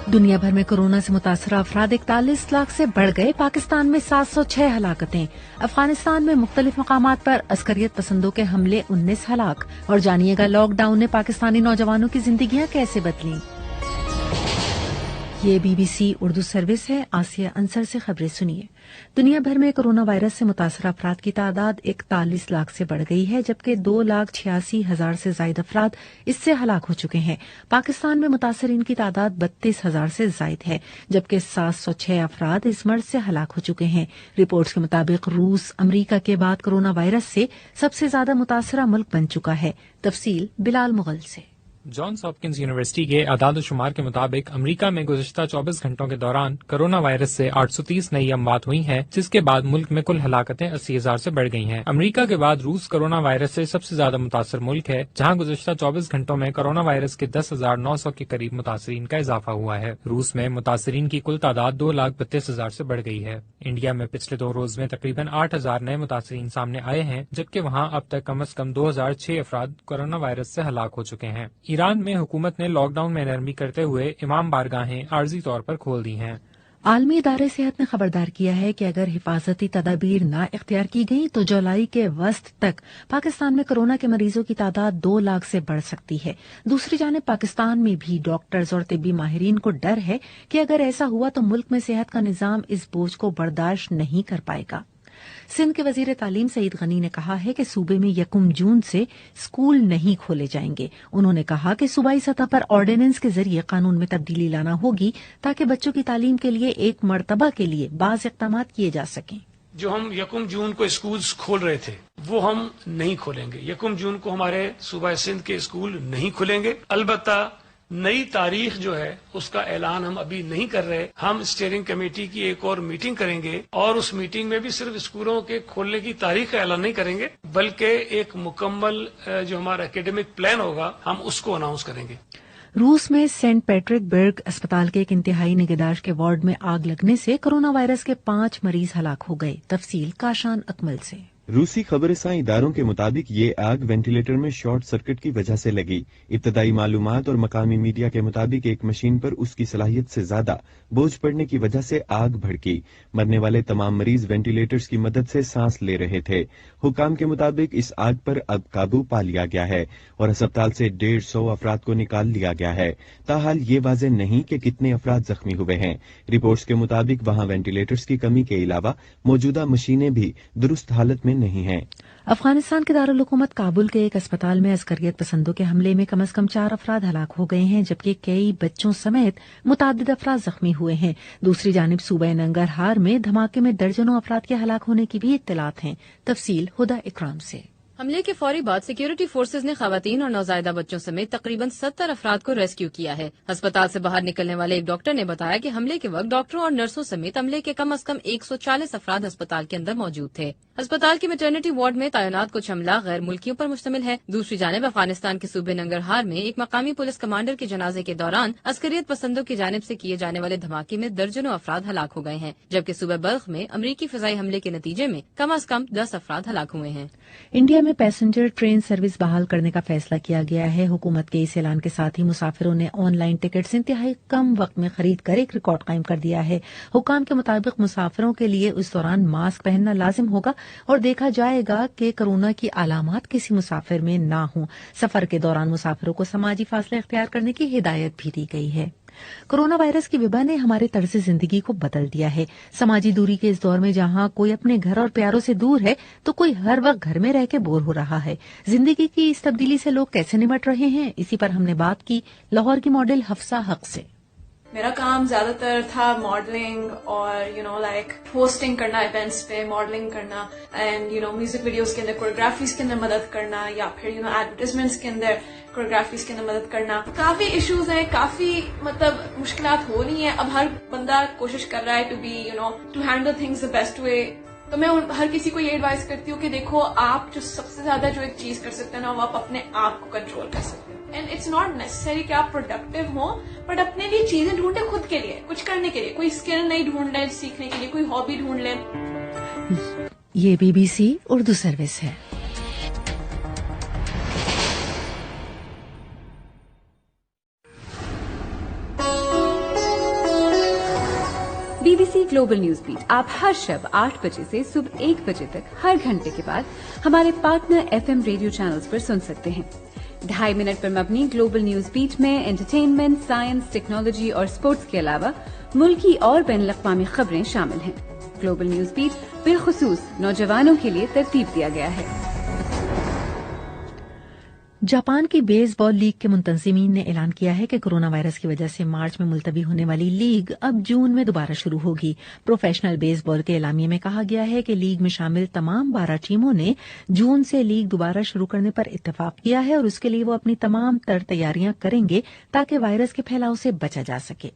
दुनिया भर में कोरोना से मुतासर अफराद 41 लाख से बढ़ गए। पाकिस्तान में 706 हलाकतें। अफगानिस्तान में मुख्तलिफ मकामात पर अस्करियत पसंदों के हमले, 19 हलाक। और जानिएगा लॉकडाउन ने पाकिस्तानी नौजवानों की जिंदगियां कैसे बदली। ये BBC उर्दू सर्विस है। आसिया अंसर से खबरें सुनिए। दुनिया भर में कोरोना वायरस से मुतासर अफराद की तादाद 41 लाख से बढ़ गई है, जबकि 2,86,000 से जायद अफराद इससे हलाक हो चुके हैं। पाकिस्तान में मुतासरीन की तादाद 32,000 से जायद है, जबकि 706 अफराद इस मर्ज से हलाक हो चुके हैं। रिपोर्ट्स के मुताबिक रूस अमरीका के बाद कोरोना वायरस से सबसे ज्यादा मुतासरा मुल्क बन चुका है। तफसील बिलाल मुगल से। जॉन्स हॉपकिंस यूनिवर्सिटी के आदाद-ओ-शुमार के मुताबिक अमेरिका में गुज़िश्ता 24 घंटों के दौरान कोरोना वायरस से 830 नई अमवात हुई हैं, जिसके बाद मुल्क में कुल हलाकतें 80,000 से बढ़ गई हैं। अमेरिका के बाद रूस कोरोना वायरस से सबसे ज्यादा मुतासर मुल्क है, जहां गुज़िश्ता 24 घंटों में कोरोना वायरस के 10,900 के करीब मुतासरीन का इजाफा हुआ है। रूस में मुतासरीन की कुल तादाद 2,32,000 से बढ़ गई है। इंडिया में पिछले 2 रोज में तकरीबन 8,000 नए मुतासरीन सामने आए हैं, जबकि वहाँ अब तक कम से कम 2,006 अफराद कोरोना वायरस से हलाक हो चुके हैं। ईरान में हुकूमत ने लॉकडाउन में नरमी करते हुए इमाम बारगाहें आर्जी तौर पर खोल दी हैं। आलमी इदारे सेहत ने खबरदार किया है कि अगर हिफाजती तदाबीर ना इख्तियार की गई तो जुलाई के वस्त तक पाकिस्तान में कोरोना के मरीजों की तादाद 2 लाख से बढ़ सकती है। दूसरी जानिब पाकिस्तान में भी डॉक्टर्स और तिब्बी माहिरीन को डर है कि अगर ऐसा हुआ तो मुल्क में सेहत का निजाम इस बोझ को बर्दाश्त नहीं कर पाएगा। सिंध के वजीर तालीम सईद गनी ने कहा है कि सूबे में 1 जून से स्कूल नहीं खोले जाएंगे। उन्होंने कहा कि सूबाई सतह पर ऑर्डिनेंस के जरिए कानून में तब्दीली लाना होगी ताकि बच्चों की तालीम के लिए एक मर्तबा के लिए बाज़ इक़दामात किए जा सकें। जो हम 1 जून को स्कूल्स खोल रहे थे वो हम नहीं खोलेंगे। 1 जून को हमारे सूबा सिंध के स्कूल नहीं खुलेंगे। अलबत्ता नई तारीख जो है उसका ऐलान हम अभी नहीं कर रहे। हम स्टीयरिंग कमेटी की एक और मीटिंग करेंगे और उस मीटिंग में भी सिर्फ स्कूलों के खोलने की तारीख का ऐलान नहीं करेंगे, बल्कि एक मुकम्मल जो हमारा एकेडमिक प्लान होगा हम उसको अनाउंस करेंगे। रूस में सेंट पैट्रिकबर्ग अस्पताल के एक इंतहाई निगहदाश्त के वार्ड में आग लगने से कोरोना वायरस के 5 मरीज हलाक हो गए। तफसील काशान अकमल से। रूसी खबरसां इदारों के मुताबिक ये आग वेंटिलेटर में शॉर्ट सर्किट की वजह से लगी। इब्तदाई मालूमात और मकामी मीडिया के मुताबिक एक मशीन पर उसकी सलाहियत से ज्यादा बोझ पड़ने की वजह से आग भड़की। मरने वाले तमाम मरीज वेंटिलेटर्स की मदद से सांस ले रहे थे। हुकाम के मुताबिक इस आग पर अब काबू पा लिया गया है और अस्पताल से 150 अफराद को निकाल लिया गया है। ताहाल ये वाज़ेह नहीं कि कितने अफराद जख्मी हुए हैं। रिपोर्ट्स के मुताबिक वहां वेंटिलेटर्स की कमी के अलावा मौजूदा मशीनें भी दुरुस्त हालत में नहीं है। अफगानिस्तान के दारुल हुकूमत काबुल के एक अस्पताल में अस्करियत पसंदों के हमले में कम से कम 4 अफराद हलाक हो गए हैं, जबकि कई बच्चों समेत मुतादिद अफराद जख्मी हुए हैं। दूसरी जानिब सूबा नंगरहार में धमाके में दर्जनों अफराद के हलाक होने की भी इत्तलात हैं। तफसील हुदा इकराम से। हमले के फौरी बाद सिक्योरिटी फोर्सेज ने खवातीन और नौजायदा बच्चों समेत तकरीबन 70 अफराद को रेस्क्यू किया है। अस्पताल से बाहर निकलने वाले एक डॉक्टर ने बताया कि हमले के वक्त डॉक्टरों और नर्सों समेत अमले के कम से कम 140 अफराद अस्पताल के अंदर मौजूद थे। अस्पताल की मैटरनिटी वार्ड में तैनात कुछ अमला गैर मुल्कियों पर मुश्तमिल है। दूसरी जानिब अफगानिस्तान के सूबे नंगरहार में एक मकामी पुलिस कमांडर के जनाजे के दौरान अस्करियत पसंदों की जानिब से किए जाने वाले धमाके में दर्जनों अफराद हलाक हो गए हैं, जबकि सूबे बल्ख में अमरीकी फिजाई हमले के नतीजे में कम से कम 10 अफराद हलाक हुए हैं। इंडिया में पैसेंजर ट्रेन सर्विस बहाल करने का फैसला किया गया है। हुकूमत के इस ऐलान के साथ ही मुसाफिरों ने ऑनलाइन टिकट्स इंतहाई कम वक्त में खरीद कर एक रिकॉर्ड कायम कर दिया है। हुकाम के मुताबिक मुसाफिरों के लिए उस दौरान मास्क पहनना लाजिम होगा और देखा जाएगा कि कोरोना की अलामात किसी मुसाफिर में ना हों। सफर के दौरान मुसाफिरों को समाजी फासला इख्तियार करने की हिदायत भी दी गई है। कोरोना वायरस की वबा ने हमारे तर्ज जिंदगी को बदल दिया है। समाजी दूरी के इस दौर में जहां कोई अपने घर और प्यारों से दूर है तो कोई हर वक्त घर में रह के बोर हो रहा है। जिंदगी की इस तब्दीली से लोग कैसे निपट रहे हैं, इसी पर हमने बात की लाहौर की मॉडल हफ्सा हक से। मेरा काम ज्यादातर था मॉडलिंग और होस्टिंग करना, इवेंट्स पे मॉडलिंग करना एंड म्यूजिक वीडियोस के अंदर कोरियोग्राफीज के अंदर मदद करना या फिर एडवर्टाइजमेंट्स के अंदर कोरियोग्राफीज के अंदर मदद करना। काफी इश्यूज हैं, काफी मुश्किलात हो रही हैं। अब हर बंदा कोशिश कर रहा है to handle things the best way. तो मैं हर किसी को ये एडवाइस करती हूँ कि देखो, आप जो सबसे ज्यादा जो एक चीज कर सकते हैं ना, वो आप अपने आप को कंट्रोल कर सकते हैं। एंड इट्स नॉट नेसेसरी कि आप प्रोडक्टिव हो, बट अपने लिए चीजें ढूंढे, खुद के लिए कुछ करने के लिए। कोई स्किल नहीं ढूंढ लें सीखने के लिए, कोई हॉबी ढूंढ लें। ये BBC उर्दू सर्विस है। BBC ग्लोबल न्यूज बीट आप हर शब 8 बजे से सुबह 1 बजे तक हर घंटे के बाद हमारे पार्टनर FM रेडियो चैनल्स पर सुन सकते हैं। 2.5 मिनट पर मबनी ग्लोबल न्यूज बीट में एंटरटेनमेंट, साइंस, टेक्नोलॉजी और स्पोर्ट्स के अलावा मुल्की और बैनुल-अक़वामी खबरें शामिल हैं। ग्लोबल न्यूज बीट बिलखुसूस नौजवानों के लिए तरतीब दिया गया है। जापान की बेसबॉल लीग के मुंतज़िमीन ने ऐलान किया है कि कोरोना वायरस की वजह से मार्च में मुलतवी होने वाली लीग अब जून में दोबारा शुरू होगी। प्रोफेशनल बेसबॉल के एलामिये में कहा गया है कि लीग में शामिल तमाम 12 टीमों ने जून से लीग दोबारा शुरू करने पर इत्तेफाक किया है और उसके लिए वो अपनी तमाम तैयारियां करेंगे ताकि वायरस के फैलाव से बचा जा सके।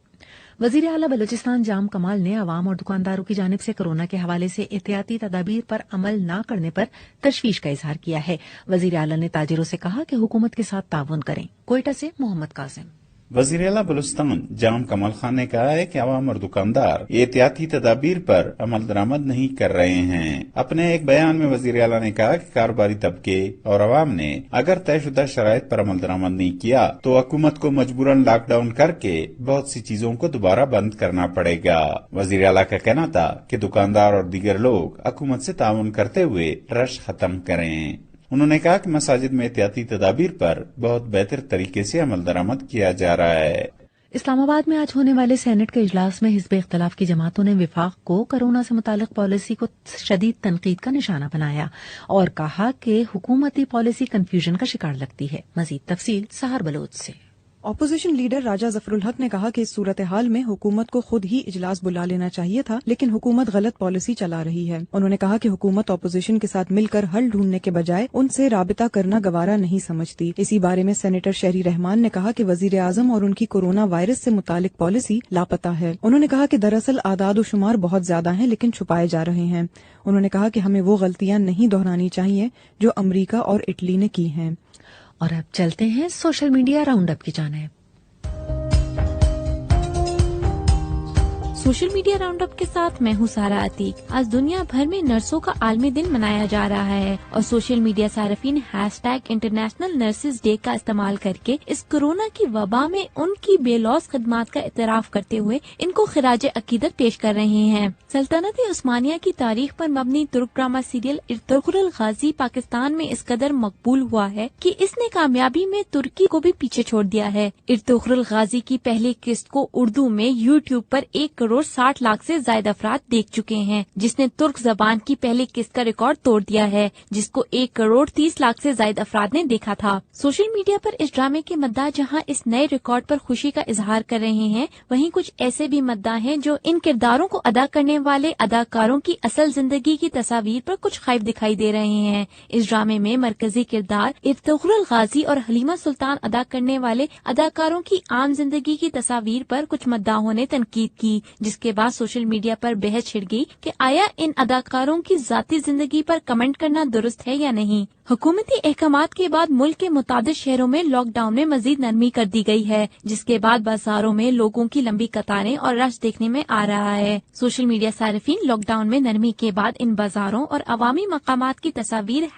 वजीर आला बलूचिस्तान जाम कमाल ने अवाम और दुकानदारों की जानिब से कोरोना के हवाले से एहतियाती तदाबीर पर अमल न करने पर तशवीश का इजहार किया है। वजीर आला ने ताजिरों से कहा कि हुकूमत के साथ ताउन करें। कोयटा से मोहम्मद कासिम। वज़ीर आला बलूचिस्तान जाम कमाल खान ने कहा है कि अवाम और दुकानदार एहतियाती तदाबीर पर अमल दरामद नहीं कर रहे हैं। अपने एक बयान में वज़ीर आला ने कहा कि कारोबारी तबके और अवाम ने अगर तयशुदा शराइत पर अमल दरामद नहीं किया तो हुकूमत को मजबूरन लॉकडाउन करके बहुत सी चीजों को दोबारा बंद करना पड़ेगा। वज़ीर आला का कहना था कि दुकानदार और दीगर लोग हुकूमत से ताउन करते हुए रश खत्म करें। उन्होंने कहा कि मसाजिद में एहतियाती तदाबीर पर बहुत बेहतर तरीके से अमल दरामद किया जा रहा है। इस्लामाबाद में आज होने वाले सेनेट के इजलास में हिज़्ब इख्तिलाफ की जमातों ने विफाक को कोरोना से मुतालिक पॉलिसी को शदीद तनकीद का निशाना बनाया और कहा कि हुकूमती पॉलिसी कंफ्यूजन का शिकार लगती है। मजीद तफसील सहर बलोच से। अपोजिशन लीडर राजा जफरुल हक ने कहा कि इस सूरत हाल में हुकूमत को खुद ही इजलास बुला लेना चाहिए था, लेकिन हुकूमत गलत पॉलिसी चला रही है। उन्होंने कहा कि हुकूमत अपोजिशन के साथ मिलकर हल ढूंढने के बजाय उनसे राबिता करना गवारा नहीं समझती। इसी बारे में सेनेटर शहरी रहमान ने कहा कि वजीर आजम और उनकी कोरोना वायरस से मुतालिक पॉलिसी लापता है। उन्होंने कहा कि दरअसल आदाद शुमार बहुत ज्यादा हैं लेकिन छुपाए जा रहे हैं। उन्होंने कहा कि हमें वो गलतियां नहीं दोहरानी चाहिए जो अमरीका और इटली ने की हैं। और अब चलते हैं सोशल मीडिया राउंड अप की जानिब। सोशल मीडिया राउंड अप के साथ मैं हूँ सारा अतीक। आज दुनिया भर में नर्सों का आलमी दिन मनाया जा रहा है और सोशल मीडिया सार्फिन #इंटरनेशनल नर्सेज डे का इस्तेमाल करके इस कोरोना की वबा में उनकी बेलौस खदमात का इतराफ करते हुए इनको खिराज अकीदत पेश कर रहे हैं। सल्तनत उस्मानिया की तारीख पर मबनी तुर्क ड्रामा सीरियल इर्तुगरुल गाजी पाकिस्तान में इस कदर मकबूल हुआ है कि इसने कामयाबी में तुर्की को भी पीछे छोड़ दिया है। इर्तुगरुल गाजी की पहली किस्त को उर्दू में यूट्यूब पर 1,60 लाख से ज्यादा अफराद देख चुके हैं, जिसने तुर्क जबान की पहली किस्त का रिकॉर्ड तोड़ दिया है, जिसको 1,30 लाख से ज्यादा अफराद ने देखा था। सोशल मीडिया पर इस ड्रामे के मद्दाह जहां इस नए रिकॉर्ड पर खुशी का इजहार कर रहे हैं, वहीं कुछ ऐसे भी मद्दाह हैं जो इन किरदारों को अदा करने वाले अदाकारों की असल जिंदगी की तस्वीर पर कुछ खैफ दिखाई दे रहे हैं। इस ड्रामे में मरकजी किरदार इर्तुगरुल गाजी और हलीमा सुल्तान अदा करने वाले अदाकारों की आम जिंदगी की तस्वीर पर कुछ मद्दाहों ने तनकीद की, जिसके बाद सोशल मीडिया पर बहस छिड़ गई कि आया इन अदाकारों की जाती जिंदगी पर कमेंट करना दुरुस्त है या नहीं। हुकूमती अहकामात के बाद मुल्क के मुतादिद शहरों में लॉकडाउन में मजीद नरमी कर दी गई है, जिसके बाद बाजारों में लोगों की लंबी कतारें और रश देखने में आ रहा है। सोशल मीडिया सार्फिन लॉकडाउन में नरमी के बाद इन बाजारों और अवामी मकामात की तस्वीर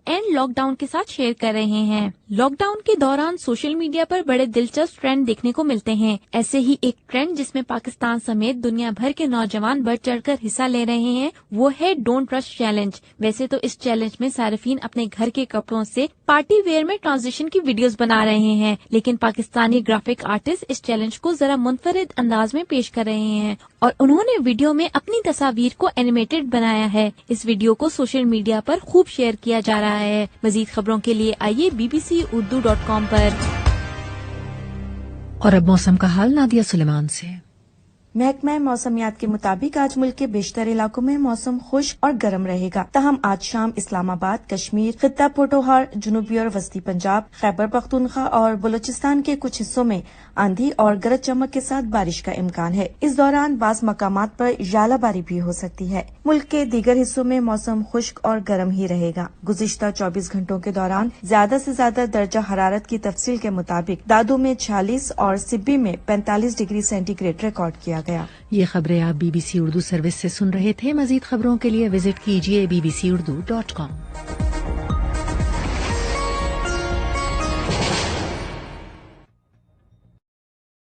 #एंड के साथ शेयर कर रहे हैं। लॉकडाउन के दौरान सोशल मीडिया पर बड़े दिलचस्प ट्रेंड देखने को मिलते हैं। ऐसे ही एक ट्रेंड जिसमें पाकिस्तान समेत दुनिया भर के नौजवान बढ़ चढ़कर हिस्सा ले रहे हैं, वो है डोंट रश चैलेंज। वैसे तो इस चैलेंज में सार्फिन अपने घर के कपड़ों से पार्टी वेयर में ट्रांजिशन की वीडियोस बना रहे हैं, लेकिन पाकिस्तानी ग्राफिक आर्टिस्ट इस चैलेंज को जरा मुनफरिद अंदाज में पेश कर रहे हैं और उन्होंने वीडियो में अपनी तस्वीर को एनिमेटेड बनाया है। इस वीडियो को सोशल मीडिया पर खूब शेयर किया जा रहा है। मजीद खबरों के लिए आइए bbcurdu.com पर। और अब मौसम का हाल नादिया सुलेमान से। महकमा मौसमियात के मुताबिक आज मुल्क के बेशतर इलाकों में मौसम खुश्क और गर्म रहेगा। ताहम आज शाम इस्लामाबाद, कश्मीर, खित्ता पोटोहार, जनूबी और वस्ती पंजाब, खैबर पख्तूनख्वा और बलूचिस्तान के कुछ हिस्सों में आंधी और गरज चमक के साथ बारिश का इम्कान है। इस दौरान बाज मकामात पर यालाबारी भी हो सकती है। मुल्क के दीगर हिस्सों में मौसम खुश्क और गर्म ही रहेगा। गुज़िश्ता 24 घंटों के दौरान ज्यादा से ज्यादा दर्जा हरारत की तफसील के मुताबिक दादू में 46 और सिब्बी में 45 डिग्री सेंटीग्रेड रिकॉर्ड किया गया। ये खबरें आप BBC उर्दू सर्विस से सुन रहे थे। मजीद खबरों के लिए विजिट कीजिए bbcurdu.com।